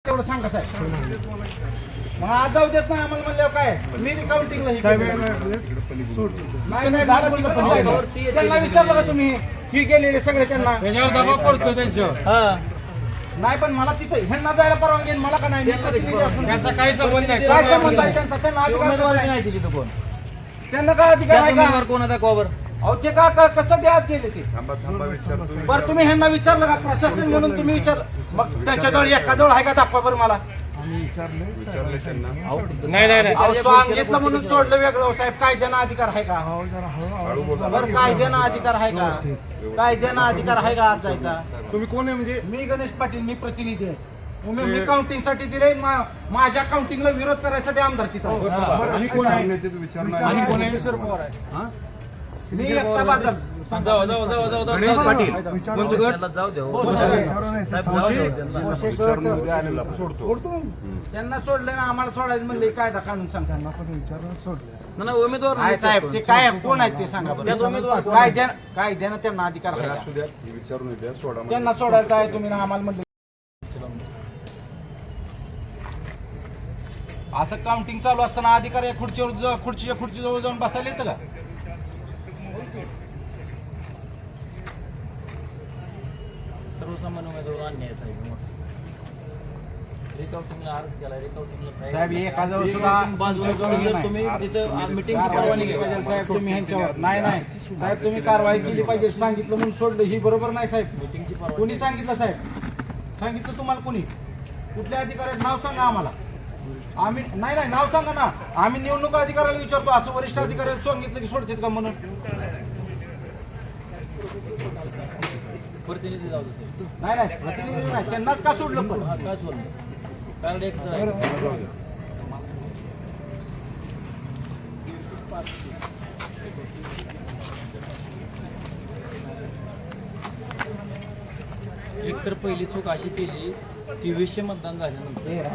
तेवढं सांगा साहेब. मग आज जाऊ देत नाही आम्हाला म्हणल्यावर काय मी काउंटिंगला नाही साहेब त्यांना विचारलं का तुम्ही ही गेलेले सगळे त्यांना दबाव पडतो त्यांच्यावर. नाही पण मला तिथं ह्यांना जायला परवानगी आहे, मला का नाही त्यांचा काय संबंध नाही. काय संबंध आहे त्यांचा? त्यांना अधिकार नाही तिथे कोण त्यांना काय अधिकार आहे का कोणाचा कोवर अहो ते का कसं द्या गेले ते बरं तुम्ही ह्यांना विचारलं का प्रशासन म्हणून तुम्ही विचार मग त्याच्याजवळ एकाजवळ आहे का दाखवा बरं मला. नाही सांगितलं म्हणून सोडलं वेगळं साहेब. कायद्यानं अधिकार आहे का बरं कायद्यानं अधिकार आहे का कायद्यानं अधिकार आहे का आज जायचा. तुम्ही कोण आहे म्हणजे? मी गणेश पाटील मी प्रतिनिधी आहे. मी काउंटिंग साठी दिले माझ्या काउंटिंगला विरोध करायसाठी आमदार तिथं. आणि कोण आहे? मी एकटा बाजार गणेश पाटील त्यांना सोडलं ना आम्हाला सोडायचं म्हणले कायदा काढून सांग. त्यांना पण विचारून सोडलं उमेदवार आहे साहेब. ते काय कोण आहेत ते सांगा बरं. कायद्यानं त्यांना अधिकार आहे त्यांना सोडायला काय तुम्ही ना आम्हाला म्हणले. असं काउंटिंग चालू असताना अधिकारी खुर्चीच्या खुर्चीजवळ जाऊन बसायला येतं का? सर्वसामान्य उमेदवार अन्याय साहेब. रिकाउंटिंगला अर्ज केला रिकाउंटिंगला साहेब एकाजवळ सुद्धा तुम्ही तिथं मीटिंग कारवाई केली पाहिजे साहेब. तुम्ही ह्यांच्यावर नाही साहेब तुम्ही कारवाई केली पाहिजे. सांगितलं म्हणून सोडलं ही बरोबर नाही साहेब. मीटिंगची कोणी सांगितलं साहेब? सांगितलं तुम्हाला कोणी? कुठल्या अधिकाऱ्याचं नाव सांगा आम्हाला. आम्ही नाही नाव सांगा ना. आम्ही निवडणूक अधिकाऱ्याला विचारतो असं वरिष्ठ अधिकाऱ्याला सांगितलं की सोडतात का म्हणून. प्रतिनिधी जाऊ नाही प्रतिनिधी नाही त्यांनाच का सोडलं पण काय सोडलं कारण एक तर पहिली चूक अशी केली की 20 मतदान झाल्यानंतर